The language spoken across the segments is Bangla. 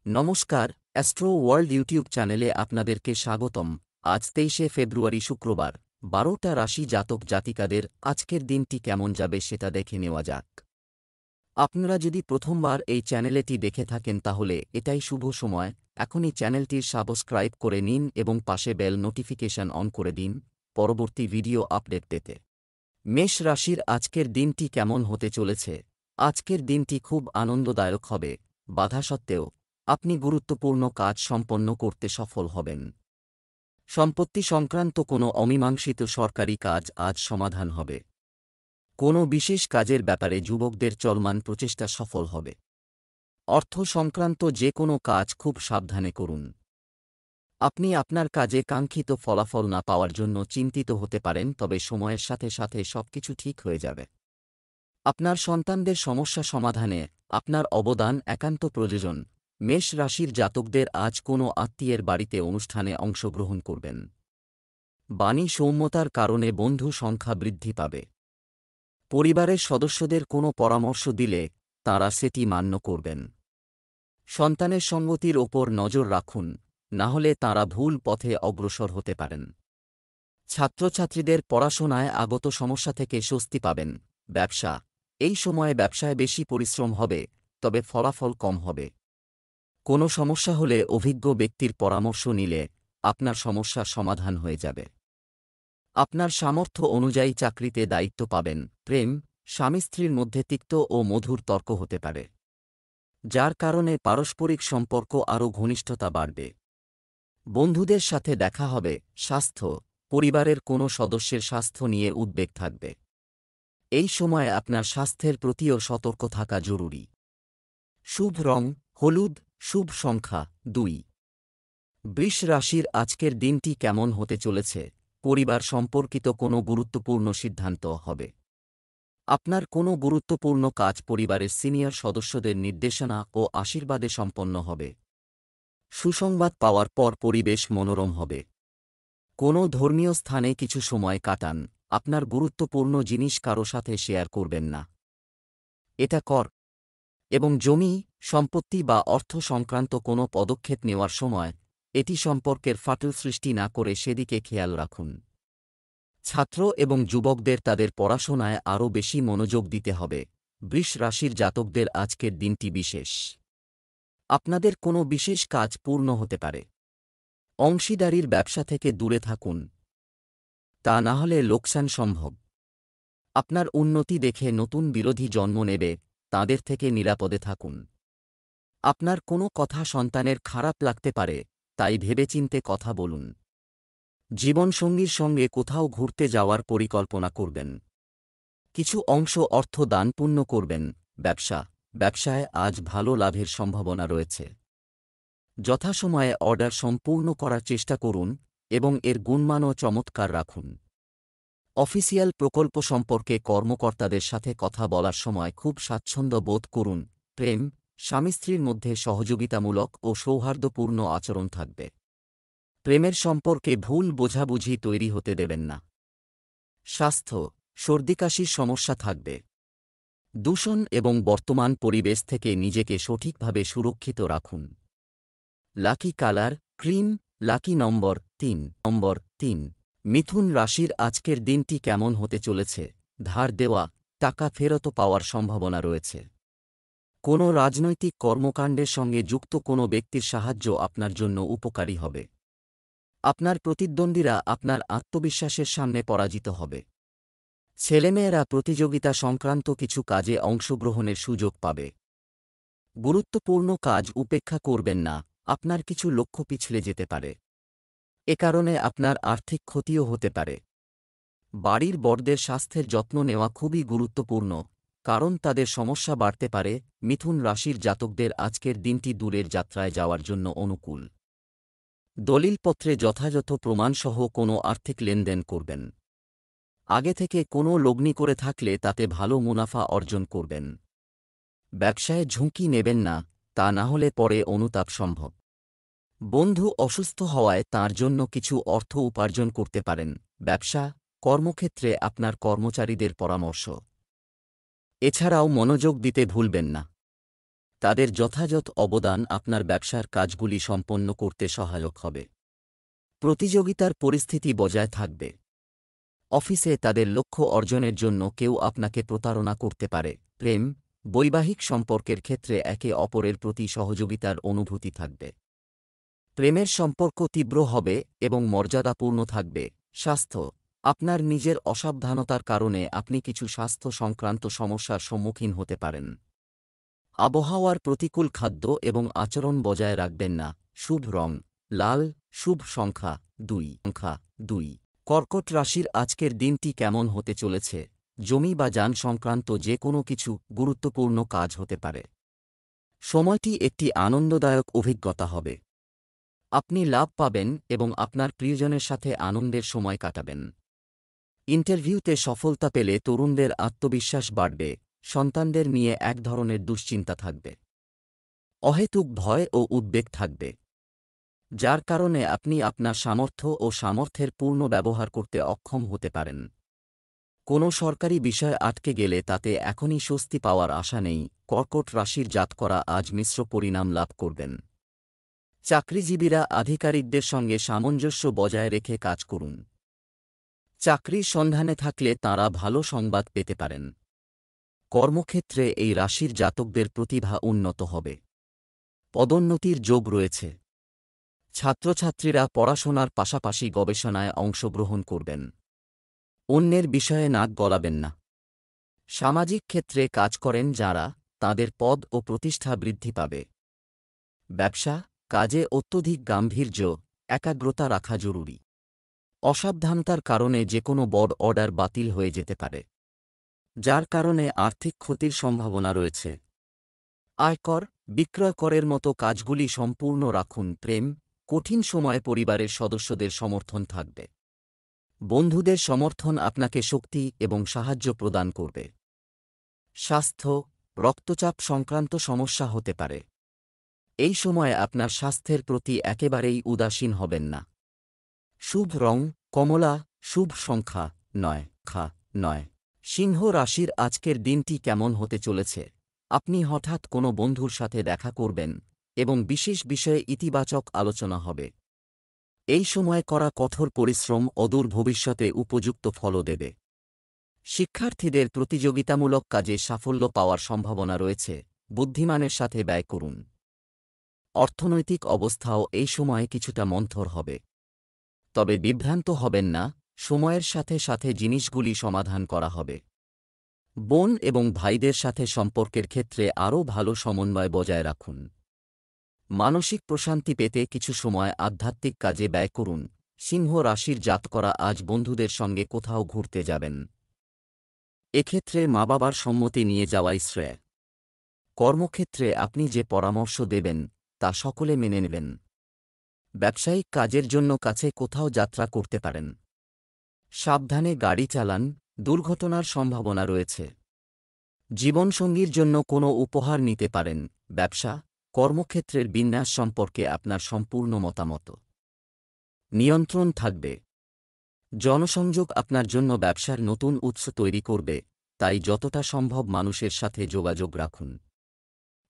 নমস্কার, অ্যাস্ট্রো ওয়ার্ল্ড ইউটিউব চ্যানেলে আপনাদেরকে স্বাগতম। আজ 23শে ফেব্রুয়ারি শুক্রবার, 12টা রাশি জাতক জাতিকাদের আজকের দিনটি কেমন যাবে সেটা দেখে নেওয়া যাক। আপনারা যদি প্রথমবার এই চ্যানেলটি দেখে থাকেন তাহলে এটাই শুভ সময়। এখনই চ্যানেলটির সাবস্ক্রাইব করে নিন এবং পাশে বেল নোটিফিকেশন অন করে দিন পরবর্তী ভিডিও আপডেট পেতে। মেষ রাশির আজকের দিনটি কেমন হতে চলেছে? আজকের দিনটি খুব আনন্দদায়ক হবে। বাধা সত্ত্বেও আপনি গুরুত্বপূর্ণ কাজ সম্পন্ন করতে সফল হবেন। সম্পত্তি সংক্রান্ত কোনো অমীমাংসিত সরকারি কাজ আজ সমাধান হবে। কোনো বিশেষ কাজের ব্যাপারে যুবকদের চলমান প্রচেষ্টা সফল হবে। অর্থ সংক্রান্ত যে কোনো কাজ খুব সাবধানে করুন। আপনি আপনার কাজে কাঙ্ক্ষিত ফলাফল না পাওয়ার জন্য চিন্তিত হতে পারেন, তবে সময়ের সাথে সাথে সবকিছু ঠিক হয়ে যাবে। আপনার সন্তানদের সমস্যা সমাধানে আপনার অবদান একান্ত প্রয়োজন। মেষ রাশির জাতকদের আজ কোনো আত্মীয়ের বাড়িতে অনুষ্ঠানে অংশগ্রহণ করবেন। বাণী সৌম্যতার কারণে বন্ধু সংখ্যা বৃদ্ধি পাবে। পরিবারের সদস্যদের কোনো পরামর্শ দিলে তাঁরা সেটি মান্য করবেন। সন্তানের সঙ্গতির ওপর নজর রাখুন, না হলে তাঁরা ভুল পথে অগ্রসর হতে পারেন। ছাত্রছাত্রীদের পড়াশোনায় আগত সমস্যা থেকে স্বস্তি পাবেন। ব্যবসা, এই সময়ে ব্যবসায় বেশি পরিশ্রম হবে, তবে ফলাফল কম হবে। কোনো সমস্যা হলে অভিজ্ঞ ব্যক্তির পরামর্শ নিলে আপনার সমস্যার সমাধান হয়ে যাবে। আপনার সামর্থ্য অনুযায়ী চাকরিতে দায়িত্ব পাবেন। প্রেম, স্বামী স্ত্রীর মধ্যে তিক্ত ও মধুর তর্ক হতে পারে, যার কারণে পারস্পরিক সম্পর্ক আরও ঘনিষ্ঠতা বাড়বে। বন্ধুদের সাথে দেখা হবে। স্বাস্থ্য, পরিবারের কোনো সদস্যের স্বাস্থ্য নিয়ে উদ্বেগ থাকবে। এই সময় আপনার স্বাস্থ্যের প্রতিও সতর্ক থাকা জরুরি। শুভ রং হলুদ, শুভ সংখ্যা 2। বৃষ রাশির আজকের দিনটি কেমন হতে চলেছে? পরিবার সম্পর্কিত কোনো গুরুত্বপূর্ণ সিদ্ধান্ত হবে। আপনার কোনো গুরুত্বপূর্ণ কাজ পরিবারের সিনিয়র সদস্যদের নির্দেশনা ও আশীর্বাদে সম্পন্ন হবে। সুসংবাদ পাওয়ার পর পরিবেশ মনোরম হবে। কোনো ধর্মীয় স্থানে কিছু সময় কাটান। আপনার গুরুত্বপূর্ণ জিনিস কারো সাথে শেয়ার করবেন না। এটা কর এবং জমি, সম্পত্তি বা অর্থ সংক্রান্ত কোনো পদক্ষেপ নেওয়ার সময় এটি সম্পর্কের ফাটল সৃষ্টি না করে সেদিকে খেয়াল রাখুন। ছাত্র এবং যুবকদের তাদের পড়াশোনায় আরও বেশি মনোযোগ দিতে হবে। বৃষ রাশির জাতকদের আজকের দিনটি বিশেষ। আপনাদের কোনো বিশেষ কাজ পূর্ণ হতে পারে। অংশীদারির ব্যবসা থেকে দূরে থাকুন, তা না হলে লোকসান সম্ভব। আপনার উন্নতি দেখে নতুন বিরোধী জন্ম নেবে, তাদের থেকে নিরাপদে থাকুন। আপনার কোনো কথা সন্তানের খারাপ লাগতে পারে, তাই ভেবেচিন্তে কথা বলুন। জীবনসঙ্গীর সঙ্গে কোথাও ঘুরতে যাওয়ার পরিকল্পনা করবেন। কিছু অংশ অর্থ দান পুণ্য করবেন। ব্যবসায় আজ ভালো লাভের সম্ভাবনা রয়েছে। যথাসময়ে অর্ডার সম্পূর্ণ করার চেষ্টা করুন এবং এর গুণমানও চমৎকার রাখুন। অফিসিয়াল প্রকল্প সম্পর্কে কর্মকর্তাদের সাথে কথা বলার সময় খুব স্বাচ্ছন্দ্য বোধ করুন। প্রেম, স্বামী স্ত্রীর মধ্যে সহযোগিতামূলক ও সৌহার্দ্যপূর্ণ আচরণ থাকবে। প্রেমের সম্পর্কে ভুল বোঝাবুঝি তৈরি হতে দেবেন না। স্বাস্থ্য, সর্দিকাশির সমস্যা থাকবে। দূষণ এবং বর্তমান পরিবেশ থেকে নিজেকে সঠিকভাবে সুরক্ষিত রাখুন। লাকি কালার ক্রিম, লাকি নম্বর 3। মিথুন রাশির আজকের দিনটি কেমন হতে চলেছে? ধার দেওয়া টাকা ফেরত পাওয়ার সম্ভাবনা রয়েছে। কোনো রাজনৈতিক কর্মকাণ্ডের সঙ্গে যুক্ত কোনো ব্যক্তির সাহায্য আপনার জন্য উপকারী হবে। আপনার প্রতিদ্বন্দ্বীরা আপনার আত্মবিশ্বাসের সামনে পরাজিত হবে। ছেলেমেয়েরা প্রতিযোগিতা সংক্রান্ত কিছু কাজে অংশগ্রহণের সুযোগ পাবে। গুরুত্বপূর্ণ কাজ উপেক্ষা করবেন না, আপনার কিছু লক্ষ্য পিছলে যেতে পারে। এ কারণে আপনার আর্থিক ক্ষতিও হতে পারে। বাড়ির বড়দের স্বাস্থ্যের যত্ন নেওয়া খুবই গুরুত্বপূর্ণ, কারণ তাদের সমস্যা বাড়তে পারে। মিথুন রাশির জাতকদের আজকের দিনটি দূরের যাত্রায় যাওয়ার জন্য অনুকূল। দলিলপত্রে যথাযথ প্রমাণসহ কোনো আর্থিক লেনদেন করবেন। আগে থেকে কোনো লগ্নি করে থাকলে তাতে ভালো মুনাফা অর্জন করবেন। ব্যবসায় ঝুঁকি নেবেন না, তা না হলে পরে অনুতাপ সম্ভব। বন্ধু অসুস্থ হওয়ায় তাঁর জন্য কিছু অর্থ উপার্জন করতে পারেন। ব্যবসা, কর্মক্ষেত্রে আপনার কর্মচারীদের পরামর্শ এছাড়াও মনোযোগ দিতে ভুলবেন না। তাদের যথাযথ অবদান আপনার ব্যবসার কাজগুলি সম্পন্ন করতে সহায়ক হবে। প্রতিযোগিতার পরিস্থিতি বজায় থাকবে। অফিসে তাদের লক্ষ্য অর্জনের জন্য কেউ আপনাকে প্রতারণা করতে পারে। প্রেম, বৈবাহিক সম্পর্কের ক্ষেত্রে একে অপরের প্রতি সহযোগিতার অনুভূতি থাকবে। প্রেমের সম্পর্ক তীব্র হবে এবং মর্যাদাপূর্ণ থাকবে। স্বাস্থ্য, আপনার নিজের অসাবধানতার কারণে আপনি কিছু স্বাস্থ্য সংক্রান্ত সমস্যার সম্মুখীন হতে পারেন। আবহাওয়ার প্রতিকূল খাদ্য এবং আচরণ বজায় রাখবেন না। শুভ রং লাল, শুভ সংখ্যা 2। কর্কট রাশির আজকের দিনটি কেমন হতে চলেছে? জমি বা যান সংক্রান্ত যে কোনো কিছু গুরুত্বপূর্ণ কাজ হতে পারে। সময়টি একটি আনন্দদায়ক অভিজ্ঞতা হবে। আপনি লাভ পাবেন এবং আপনার প্রিয়জনের সাথে আনন্দের সময় কাটাবেন। ইন্টারভিউতে সফলতা পেলে তরুণদের আত্মবিশ্বাস বাড়বে। সন্তানদের নিয়ে এক ধরনের দুশ্চিন্তা থাকবে। অহেতুক ভয় ও উদ্বেগ থাকবে, যার কারণে আপনি আপনার সামর্থ্য ও সামর্থ্যের পূর্ণ ব্যবহার করতে অক্ষম হতে পারেন। কোনো সরকারি বিষয় আটকে গেলে তাতে এখনই স্বস্তি পাওয়ার আশা নেই। কর্কট রাশির জাতকরা আজ মিশ্র পরিণাম লাভ করবেন। চাকরিজীবীরা আধিকারিকদের সঙ্গে সামঞ্জস্য বজায় রেখে কাজ করুন। চাকরির সন্ধানে থাকলে তাঁরা ভালো সংবাদ পেতে পারেন। কর্মক্ষেত্রে এই রাশির জাতকদের প্রতিভা উন্নত হবে। পদোন্নতির যোগ রয়েছে। ছাত্রছাত্রীরা পড়াশোনার পাশাপাশি গবেষণায় অংশগ্রহণ করবেন। অন্যের বিষয়ে নাক গলাবেন না। সামাজিক ক্ষেত্রে কাজ করেন যাঁরা, তাঁদের পদ ও প্রতিষ্ঠা বৃদ্ধি পাবে। ব্যবসা, কাজে অত্যধিক গাম্ভীর্য, একাগ্রতা রাখা জরুরি। অসাবধানতার কারণে যে কোনো বড় অর্ডার বাতিল হয়ে যেতে পারে, যার কারণে আর্থিক ক্ষতির সম্ভাবনা রয়েছে। আয়কর, বিক্রয় করের মতো কাজগুলি সম্পূর্ণ রাখুন। প্রেম, কঠিন সময়ে পরিবারের সদস্যদের সমর্থন থাকবে। বন্ধুদের সমর্থন আপনাকে শক্তি এবং সাহায্য প্রদান করবে। স্বাস্থ্য, রক্তচাপ সংক্রান্ত সমস্যা হতে পারে। এই সময়ে আপনার স্বাস্থ্যের প্রতি একেবারেই উদাসীন হবেন না। শুভ রং কমলা, শুভ সংখ্যা 9। সিংহ রাশির আজকের দিনটি কেমন হতে চলেছে? আপনি হঠাৎ কোনো বন্ধুর সাথে দেখা করবেন এবং বিশেষ বিষয়ে ইতিবাচক আলোচনা হবে। এই সময় করা কঠোর পরিশ্রম অদূর ভবিষ্যতে উপযুক্ত ফলও দেবে। শিক্ষার্থীদের প্রতিযোগিতামূলক কাজে সাফল্য পাওয়ার সম্ভাবনা রয়েছে। বুদ্ধিমানের সাথে ব্যয় করুন। অর্থনৈতিক অবস্থাও এই সময়ে কিছুটা মন্থর হবে। তবে বিভ্রান্ত হবেন না, সময়ের সাথে সাথে জিনিসগুলি সমাধান করা হবে। বোন এবং ভাইদের সাথে সম্পর্কের ক্ষেত্রে আরও ভালো সমন্বয় বজায় রাখুন। মানসিক প্রশান্তি পেতে কিছু সময় আধ্যাত্মিক কাজে ব্যয় করুন। সিংহ রাশির জাতকরা আজ বন্ধুদের সঙ্গে কোথাও ঘুরতে যাবেন। এক্ষেত্রে মা বাবার সম্মতি নিয়ে যাওয়াই শ্রেয়। কর্মক্ষেত্রে আপনি যে পরামর্শ দেবেন তা সকলে মেনে নেবেন। ব্যবসায়িক কাজের জন্য কাছে কোথাও যাত্রা করতে পারেন। সাবধানে গাড়ি চালান, দুর্ঘটনার সম্ভাবনা রয়েছে। জীবনসঙ্গীর জন্য কোনো উপহার নিতে পারেন। ব্যবসা, কর্মক্ষেত্রের বিন্যাস সম্পর্কে আপনার সম্পূর্ণ মতামত। নিয়ন্ত্রণ থাকবে। জনসংযোগ আপনার জন্য ব্যবসার নতুন উৎস তৈরি করবে, তাই যতটা সম্ভব মানুষের সাথে যোগাযোগ রাখুন।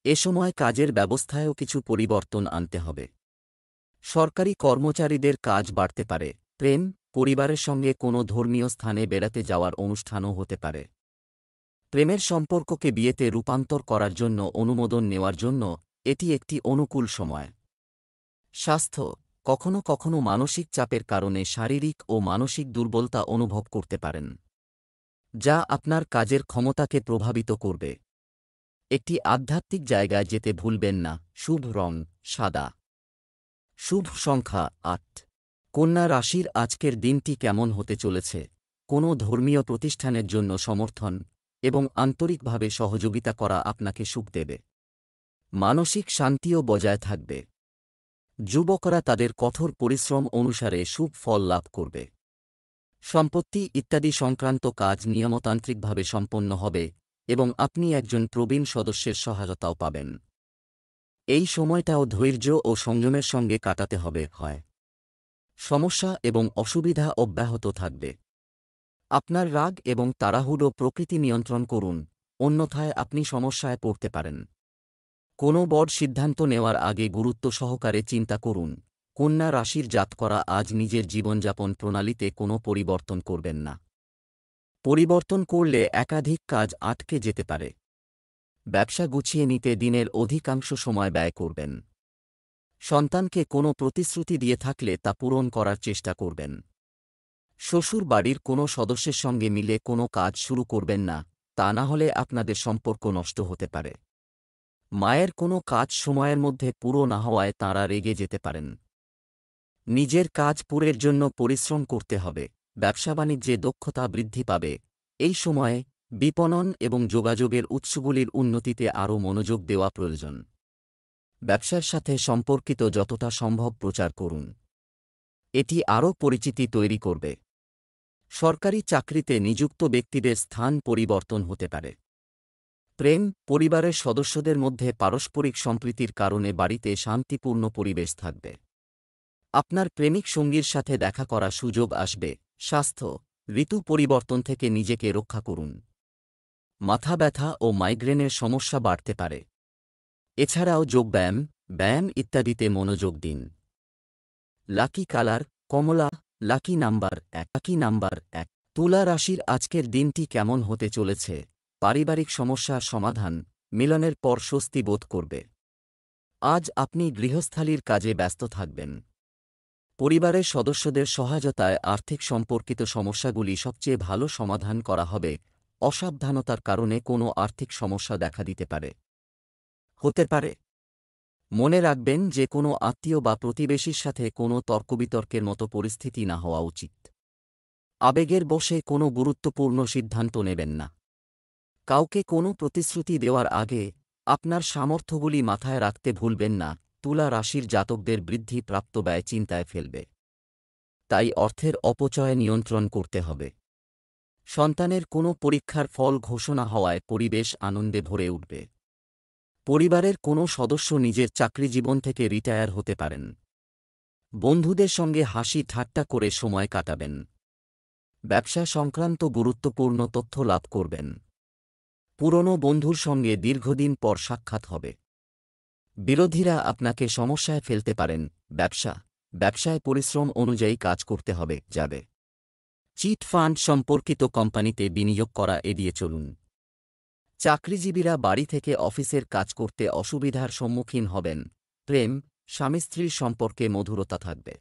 এ সময় কাজের ব্যবস্থায়ও কিছু পরিবর্তন আনতে হবে। সরকারি কর্মচারীদের কাজ বাড়তে পারে। প্রেম, পরিবারের সঙ্গে কোনো ধর্মীয় স্থানে বেড়াতে যাওয়ার অনুষ্ঠানও হতে পারে। প্রেমের সম্পর্ককে বিয়েতে রূপান্তর করার জন্য অনুমোদন নেওয়ার জন্য এটি একটি অনুকূল সময়। স্বাস্থ্য, কখনো কখনো মানসিক চাপের কারণে শারীরিক ও মানসিক দুর্বলতা অনুভব করতে পারেন, যা আপনার কাজের ক্ষমতাকে প্রভাবিত করবে। একটি আধ্যাত্মিক জায়গায় যেতে ভুলবেন না। শুভ রং সাদা, শুভ সংখ্যা 8। কন্যা রাশির আজকের দিনটি কেমন হতে চলেছে? কোনো ধর্মীয় প্রতিষ্ঠানের জন্য সমর্থন এবং আন্তরিকভাবে সহযোগিতা করা আপনাকে সুখ দেবে। মানসিক শান্তিও বজায় থাকবে। যুবকরা তাদের কঠোর পরিশ্রম অনুসারে শুভ ফল লাভ করবে। সম্পত্তি ইত্যাদি সংক্রান্ত কাজ নিয়মতান্ত্রিকভাবে সম্পন্ন হবে এবং আপনি একজন প্রবীণ সদস্যের সহায়তাও পাবেন। এই সময়টাও ধৈর্য ও সংযমের সঙ্গে কাটাতে হবে। সমস্যা এবং অসুবিধা অব্যাহত থাকবে। আপনার রাগ এবং তাড়াহুড়ো প্রকৃতি নিয়ন্ত্রণ করুন, অন্যথায় আপনি সমস্যায় পড়তে পারেন। কোনো বড় সিদ্ধান্ত নেওয়ার আগে গুরুত্ব সহকারে চিন্তা করুন। কন্যা রাশির জাতকরা আজ নিজের জীবনযাপন প্রণালীতে কোনো পরিবর্তন করবেন না। পরিবর্তন করলে একাধিক কাজ আটকে যেতে পারে। ব্যবসা গুছিয়ে নিতে দিনের অধিকাংশ সময় ব্যয় করবেন। সন্তানকে কোনো প্রতিশ্রুতি দিয়ে থাকলে তা পূরণ করার চেষ্টা করবেন। শ্বশুর বাড়ির কোনো সদস্যের সঙ্গে মিলে কোনো কাজ শুরু করবেন না, তা না হলে আপনাদের সম্পর্ক নষ্ট হতে পারে। মায়ের কোনো কাজ সময়ের মধ্যে পুরো না হওয়ায় তাঁরা রেগে যেতে পারেন। নিজের কাজ পুরের জন্য পরিশ্রম করতে হবে। ব্যবসা বাণিজ্যে দক্ষতা বৃদ্ধি পাবে। এই সময়ে বিপণন এবং যোগাযোগের উৎসগুলির উন্নতিতে আরও মনোযোগ দেওয়া প্রয়োজন। ব্যবসার সাথে সম্পর্কিত যতটা সম্ভব প্রচার করুন। এটি আরও পরিচিতি তৈরি করবে। সরকারি চাকরিতে নিযুক্ত ব্যক্তিদের স্থান পরিবর্তন হতে পারে। প্রেম, পরিবারের সদস্যদের মধ্যে পারস্পরিক সম্প্রীতির কারণে বাড়িতে শান্তিপূর্ণ পরিবেশ থাকবে। আপনার প্রেমিক সঙ্গীর সাথে দেখা করার সুযোগ আসবে। স্বাস্থ্য, ঋতু পরিবর্তন থেকে নিজেকে রক্ষা করুন। মাথা ব্যথা ও মাইগ্রেনের সমস্যা বাড়তে পারে। এছাড়াও যোগব্যায়াম, ব্যায়াম ইত্যাদিতে মনোযোগ দিন। লাকি কালার কমলা, লাকি নাম্বার 1। তুলা রাশির আজকের দিনটি কেমন হতে চলেছে? পারিবারিক সমস্যার সমাধান, মিলনের পর স্বস্তি বোধ করবে। আজ আপনি গৃহস্থালির কাজে ব্যস্ত থাকবেন। পরিবারের সদস্যদের সহায়তায় আর্থিক সম্পর্কিত সমস্যাগুলি সবচেয়ে ভালো সমাধান করা হবে। অসাবধানতার কারণে কোনো আর্থিক সমস্যা দেখা দিতে হতে পারে। মনে রাখবেন যে কোনো আত্মীয় বা প্রতিবেশীর সাথে কোনো তর্কবিতর্কের মতো পরিস্থিতি না হওয়া উচিত। আবেগের বশে কোনো গুরুত্বপূর্ণ সিদ্ধান্ত নেবেন না। কাউকে কোনো প্রতিশ্রুতি দেওয়ার আগে আপনার সামর্থ্যগুলি মাথায় রাখতে ভুলবেন না। তুলা রাশির জাতকদের বৃদ্ধি প্রাপ্ত ব্যয় চিন্তায় ফেলবে। তাই অর্থের অপচয় নিয়ন্ত্রণ করতে হবে। সন্তানের কোনো পরীক্ষার ফল ঘোষণা হওয়ায় পরিবেশ আনন্দে ভরে উঠবে। পরিবারের কোনো সদস্য নিজের চাকরিজীবন থেকে রিটায়ার হতে পারেন। বন্ধুদের সঙ্গে হাসি ঠাট্টা করে সময় কাটাবেন। ব্যবসা সংক্রান্ত গুরুত্বপূর্ণ তথ্য লাভ করবেন। পুরনো বন্ধুর সঙ্গে দীর্ঘদিন পর সাক্ষাৎ হবে। বিরোধীরা আপনাকে সমস্যায় ফেলতে পারেন। ব্যবসায় পরিশ্রম অনুযায়ী কাজ করতে যাবে। চিট ফান্ড সম্পর্কিত কোম্পানিতে বিনিয়োগ করা এড়িয়ে চলুন। চাকরিজীবীরা বাড়ি থেকে অফিসের কাজ করতে অসুবিধার সম্মুখীন হবেন। প্রেম, স্বামী স্ত্রীর সম্পর্কে মধুরতা থাকবে।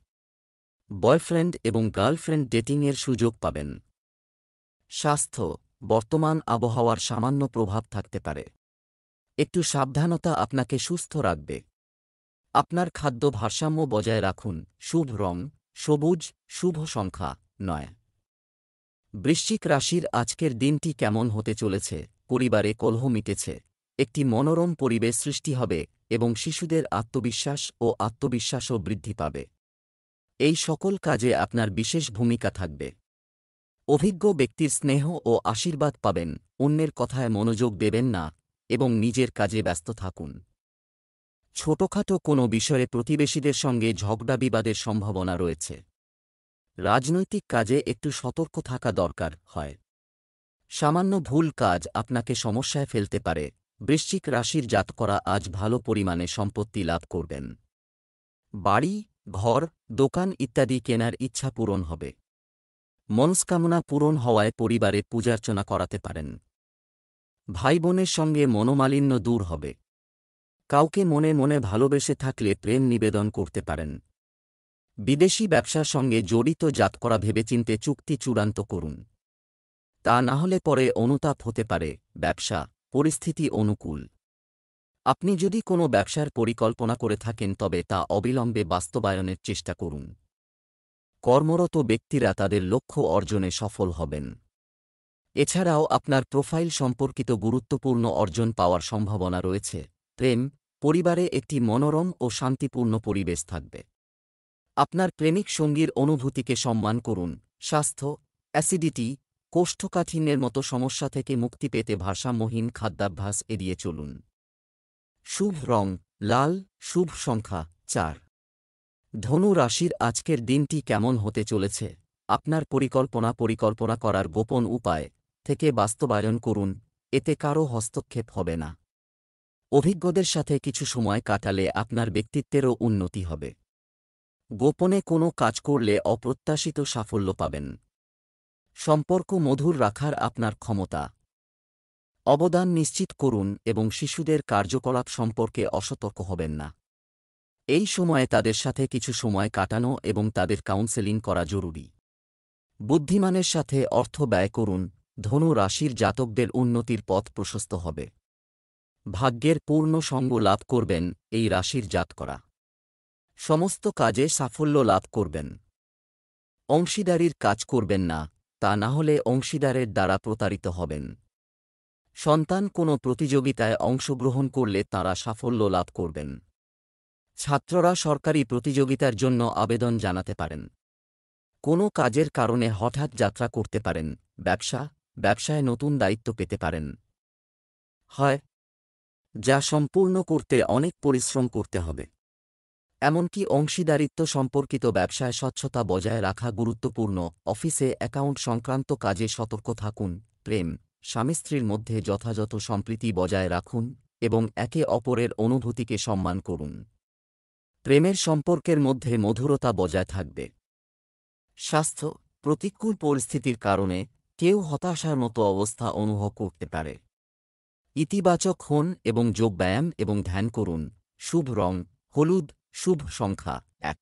বয়ফ্রেন্ড এবং গার্লফ্রেন্ড ডেটিংয়ের সুযোগ পাবেন। স্বাস্থ্য, বর্তমান আবহাওয়ার সামান্য প্রভাব থাকতে পারে। একটু সাবধানতা আপনাকে সুস্থ রাখবে। আপনার খাদ্য ভারসাম্য বজায় রাখুন। শুভ রং সবুজ, শুভ সংখ্যা 9। বৃশ্চিক রাশির আজকের দিনটি কেমন হতে চলেছে? পরিবারে কলহ মিটেছে। একটি মনোরম পরিবেশ সৃষ্টি হবে এবং শিশুদের আত্মবিশ্বাসও বৃদ্ধি পাবে। এই সকল কাজে আপনার বিশেষ ভূমিকা থাকবে। অভিজ্ঞ ব্যক্তির স্নেহ ও আশীর্বাদ পাবেন। অন্যের কথায় মনোযোগ দেবেন না এবং নিজের কাজে ব্যস্ত থাকুন। ছোটখাটো কোনো বিষয়ে প্রতিবেশীদের সঙ্গে ঝগড়া বিবাদের সম্ভাবনা রয়েছে। রাজনৈতিক কাজে একটু সতর্ক থাকা দরকার হয়। সামান্য ভুল কাজ আপনাকে সমস্যায় ফেলতে পারে। বৃশ্চিক রাশির জাতকরা আজ ভালো পরিমাণে সম্পত্তি লাভ করবেন। বাড়ি, ঘর, দোকান ইত্যাদি কেনার ইচ্ছা পূরণ হবে। মনস্কামনা পূরণ হওয়ায় পরিবারে পূজার্চনা করাতে পারেন। ভাই বোনের সঙ্গে মনোমালিন্য দূর হবে। কাউকে মনে মনে ভালোবেসে থাকলে প্রেম নিবেদন করতে পারেন। বিদেশি ব্যবসার সঙ্গে জড়িত জাতকরা ভেবেচিন্তে চুক্তি চূড়ান্ত করুন। তা না হলে পরে অনুতাপ হতে পারে। ব্যবসা পরিস্থিতি অনুকূল। আপনি যদি কোনো ব্যবসার পরিকল্পনা করে থাকেন তবে তা অবিলম্বে বাস্তবায়নের চেষ্টা করুন। কর্মরত ব্যক্তিরা তাদের লক্ষ্য অর্জনে সফল হবেন। এছাড়াও আপনার প্রোফাইল সম্পর্কিত গুরুত্বপূর্ণ অর্জন পাওয়ার সম্ভাবনা রয়েছে। প্রেম, পরিবারে একটি মনোরম ও শান্তিপূর্ণ পরিবেশ থাকবে। আপনার প্রেমিক সঙ্গীর অনুভূতিকে সম্মান করুন। স্বাস্থ্য, অ্যাসিডিটি, কোষ্ঠকাঠিন্যের মতো সমস্যা থেকে মুক্তি পেতে ভারসাম্যহীন খাদ্যাভ্যাস এড়িয়ে চলুন। শুভ রং লাল, শুভ সংখ্যা 4। ধনু রাশির আজকের দিনটি কেমন হতে চলেছে? আপনার পরিকল্পনা করার গোপন উপায় থেকে বাস্তবায়ন করুন। এতে কারও হস্তক্ষেপ হবে না। অভিজ্ঞদের সাথে কিছু সময় কাটালে আপনার ব্যক্তিত্বেরও উন্নতি হবে। গোপনে কোনো কাজ করলে অপ্রত্যাশিত সাফল্য পাবেন। সম্পর্ক মধুর রাখার আপনার ক্ষমতা, অবদান নিশ্চিত করুন এবং শিশুদের কার্যকলাপ সম্পর্কে অসতর্ক হবেন না। এই সময়ে তাদের সাথে কিছু সময় কাটানো এবং তাদের কাউন্সেলিং করা জরুরি। বুদ্ধিমানের সাথে অর্থ ব্যয় করুন, ধনু রাশির জাতকদের উন্নতির পথ প্রশস্ত হবে। ভাগ্যের পূর্ণ সঙ্গ লাভ করবেন এই রাশির জাতকরা। সমস্ত কাজে সাফল্য লাভ করবেন। অংশীদারির কাজ করবেন না, তা না হলে অংশীদারের দ্বারা প্রতারিত হবেন। সন্তান কোনো প্রতিযোগিতায় অংশগ্রহণ করলে তাঁরা সাফল্য লাভ করবেন। ছাত্ররা সরকারি প্রতিযোগিতার জন্য আবেদন জানাতে পারেন। কোনো কাজের কারণে হঠাৎ যাত্রা করতে পারেন। ব্যবসায় নতুন দায়িত্ব পেতে পারেন। হয় যা সম্পূর্ণ করতে অনেক পরিশ্রম করতে হবে। এমনকি অংশীদারিত্ব সম্পর্কিত ব্যবসায় স্বচ্ছতা বজায় রাখা গুরুত্বপূর্ণ। অফিসে অ্যাকাউন্ট সংক্রান্ত কাজে সতর্ক থাকুন। প্রেম, স্বামী স্ত্রীর মধ্যে যথাযথ সম্প্রীতি বজায় রাখুন এবং একে অপরের অনুভূতিকে সম্মান করুন। প্রেমের সম্পর্কের মধ্যে মধুরতা বজায় থাকবে। স্বাস্থ্য, প্রতিকূল পরিস্থিতির কারণে কেউ হতাশার মতো অবস্থা অনুভব করতে পারে। ইতিবাচক হন এবং যোগব্যায়াম এবং ধ্যান করুন। শুভ রং হলুদ, শুভ সংখ্যা 1।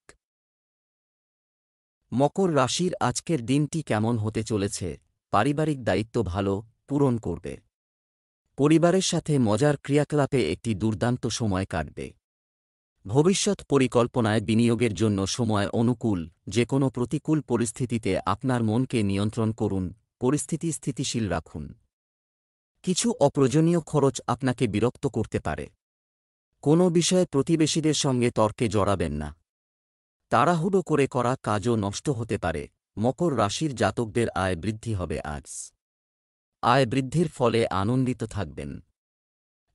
মকর রাশির আজকের দিনটি কেমন হতে চলেছে? পারিবারিক দায়িত্ব ভালো পূরণ করবে। পরিবারের সাথে মজার ক্রিয়াকলাপে একটি দুর্দান্ত সময় কাটবে। ভবিষ্যৎ পরিকল্পনায় বিনিয়োগের জন্য সময় অনুকূল। যে কোনো প্রতিকূল পরিস্থিতিতে আপনার মনকে নিয়ন্ত্রণ করুন, পরিস্থিতি স্থিতিশীল রাখুন। কিছু অপ্রয়োজনীয় খরচ আপনাকে বিরক্ত করতে পারে। কোনো বিষয়ে প্রতিবেশীদের সঙ্গে তর্কে জড়াবেন না। তাড়াহুড়ো করে করা কাজও নষ্ট হতে পারে। মকর রাশির জাতকদের আয় বৃদ্ধি হবে আজ। আয় বৃদ্ধির ফলে আনন্দিত থাকবেন।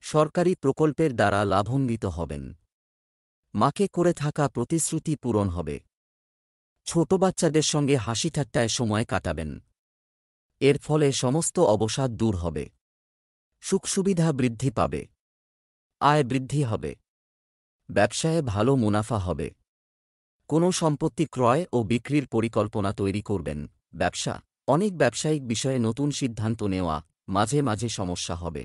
সরকারি প্রকল্পের দ্বারা লাভান্বিত হবেন। মাকে করে থাকা প্রতিশ্রুতি পূরণ হবে। ছোট বাচ্চাদের সঙ্গে হাসিঠাট্টায় সময় কাটাবেন। এর ফলে সমস্ত অবসাদ দূর হবে। সুখসুবিধা বৃদ্ধি পাবে। আয় বৃদ্ধি হবে। ব্যবসায়ে ভালো মুনাফা হবে। কোনো সম্পত্তি ক্রয় ও বিক্রির পরিকল্পনা তৈরি করবেন। অনেক ব্যবসায়িক বিষয়ে নতুন সিদ্ধান্ত নেওয়া, মাঝে মাঝে সমস্যা হবে।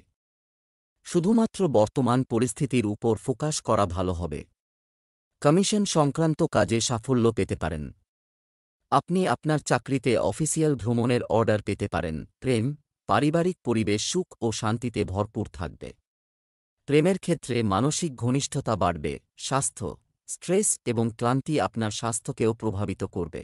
শুধুমাত্র বর্তমান পরিস্থিতির উপর ফোকাস করা ভালো হবে। কমিশন সংক্রান্ত কাজে সাফল্য পেতে পারেন। আপনি আপনার চাকরিতে অফিসিয়াল ভ্রমণের অর্ডার পেতে পারেন। প্রেম, পারিবারিক পরিবেশ সুখ ও শান্তিতে ভরপুর থাকবে। প্রেমের ক্ষেত্রে মানসিক ঘনিষ্ঠতা বাড়বে। স্বাস্থ্য, স্ট্রেস এবং ক্লান্তি আপনার স্বাস্থ্যকেও প্রভাবিত করবে।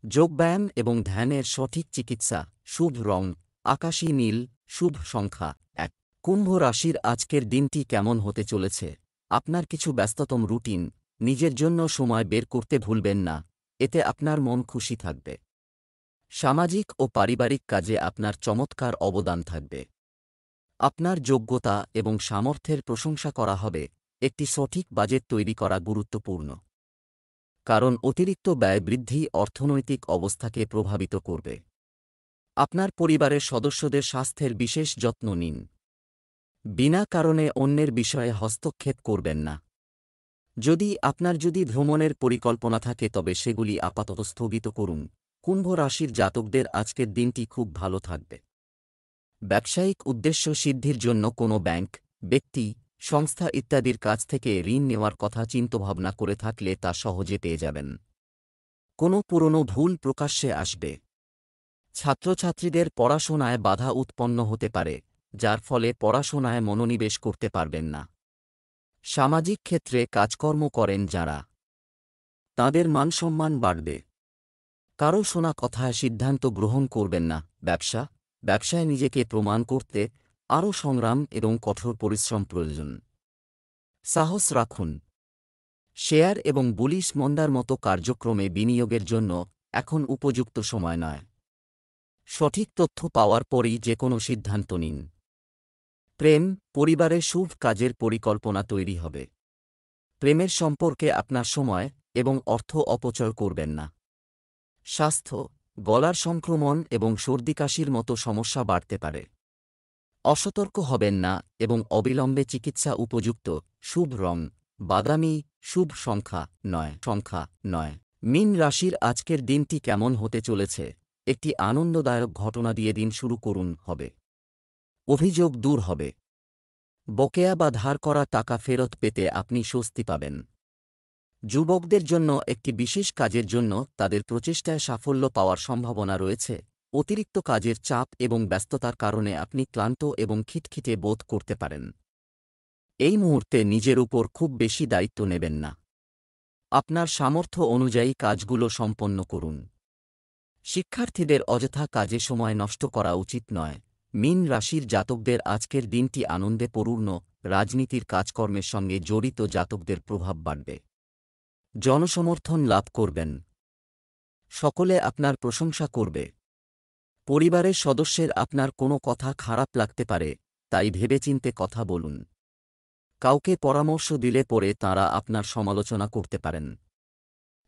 যোগব্যায়াম এবং ধ্যানের সঠিক চিকিৎসা। শুভ রং আকাশী নীল, শুভ সংখ্যা 1। কুম্ভ রাশির আজকের দিনটি কেমন হতে চলেছে? আপনার কিছু ব্যস্ততম রুটিন, নিজের জন্য সময় বের করতে ভুলবেন না, এতে আপনার মন খুশি থাকবে। সামাজিক ও পারিবারিক কাজে আপনার চমৎকার অবদান থাকবে। আপনার যোগ্যতা এবং সামর্থ্যের প্রশংসা করা হবে। একটি সঠিক বাজেট তৈরি করা গুরুত্বপূর্ণ, কারণ অতিরিক্ত ব্যয় বৃদ্ধি অর্থনৈতিক অবস্থাকে প্রভাবিত করবে। আপনার পরিবারের সদস্যদের স্বাস্থ্যের বিশেষ যত্ন নিন। বিনা কারণে অন্যের বিষয়ে হস্তক্ষেপ করবেন না। যদি ভ্রমণের পরিকল্পনা থাকে তবে সেগুলি আপাতত স্থগিত করুন। কুম্ভ রাশির জাতকদের আজকের দিনটি খুব ভালো থাকবে। ব্যবসায়িক উদ্দেশ্য সিদ্ধির জন্য কোনো ব্যাংক, ব্যক্তি, সংস্থা ইত্যাদির কাছ থেকে ঋণ নেওয়ার কথা চিন্তাভাবনা করে থাকলে তা সহজে পেয়ে যাবেন। কোনো পুরনো ভুল প্রকাশ্যে আসবে। ছাত্রছাত্রীদের পড়াশোনায় বাধা উৎপন্ন হতে পারে, যার ফলে পড়াশোনায় মনোনিবেশ করতে পারবেন না। সামাজিক ক্ষেত্রে কাজকর্ম করেন যাঁরা, তাঁদের মানসম্মান বাড়বে। কারো শোনা কথায় সিদ্ধান্ত গ্রহণ করবেন না। ব্যবসায় নিজেকে প্রমাণ করতে আরও সংগ্রাম এবং কঠোর পরিশ্রম প্রয়োজন। সাহস রাখুন। শেয়ার এবং বুলিশ মন্দার মতো কার্যক্রমে বিনিয়োগের জন্য এখন উপযুক্ত সময় নয়। সঠিক তথ্য পাওয়ার পরই যে কোনো সিদ্ধান্ত নিন। প্রেম, পরিবারে শুভ কাজের পরিকল্পনা তৈরি হবে। প্রেমের সম্পর্কে আপনার সময় এবং অর্থ অপচয় করবেন না। স্বাস্থ্য, গলার সংক্রমণ এবং সর্দিকাশির মতো সমস্যা বাড়তে পারে। অসতর্ক হবেন না এবং অবিলম্বে চিকিৎসা উপযুক্ত। শুভ রং বাদামি। শুভ সংখ্যা 9 মীন রাশির আজকের দিনটি কেমন হতে চলেছে? একটি আনন্দদায়ক ঘটনা দিয়ে দিন শুরু করুন। হবে অভিযোগ দূর হবে। বকেয়া বা ধার করা টাকা ফেরত পেতে আপনি স্বস্তি পাবেন। যুবকদের জন্য একটি বিশেষ কাজের জন্য তাদের প্রচেষ্টায় সাফল্য পাওয়ার সম্ভাবনা রয়েছে। অতিরিক্ত কাজের চাপ এবং ব্যস্ততার কারণে আপনি ক্লান্ত এবং খিটখিটে বোধ করতে পারেন। এই মুহূর্তে নিজের উপর খুব বেশি দায়িত্ব নেবেন না। আপনার সামর্থ্য অনুযায়ী কাজগুলো সম্পন্ন করুন। শিক্ষার্থীদের অযথা কাজে সময় নষ্ট করা উচিত নয়। মীন রাশির জাতকদের আজকের দিনটি আনন্দে পূর্ণ। রাজনীতির কাজকর্মের সঙ্গে জড়িত জাতকদের প্রভাব বাড়বে। জনসমর্থন লাভ করবেন। সকলে আপনার প্রশংসা করবে। পরিবারের সদস্যের আপনার কোনো কথা খারাপ লাগতে পারে, তাই ভেবেচিন্তে কথা বলুন। কাউকে পরামর্শ দিলে পরে তাঁরা আপনার সমালোচনা করতে পারেন।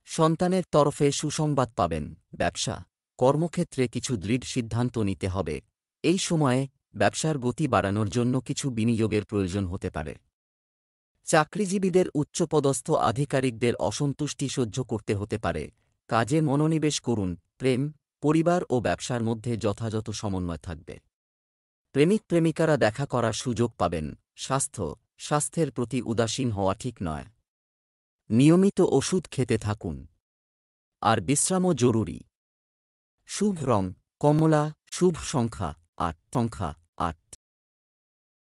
সন্তানের তরফে সুসংবাদ পাবেন। ব্যবসা কর্মক্ষেত্রে কিছু দৃঢ় সিদ্ধান্ত নিতে হবে। এই সময়ে ব্যবসার গতি বাড়ানোর জন্য কিছু বিনিয়োগের প্রয়োজন হতে পারে। চাকরিজীবীদের উচ্চপদস্থ আধিকারিকদের অসন্তুষ্টি সহ্য করতে হতে পারে। কাজে মনোনিবেশ করুন। প্রেম পরিবার ও ব্যবসার মধ্যে যথাযথ সমন্বয় থাকবে। প্রেমিক প্রেমিকারা দেখা করার সুযোগ পাবেন। স্বাস্থ্যের প্রতি উদাসীন হওয়া ঠিক নয়। নিয়মিত ওষুধ খেতে থাকুন। আর বিশ্রামও জরুরি। শুভ রং কমলা। শুভ সংখ্যা 8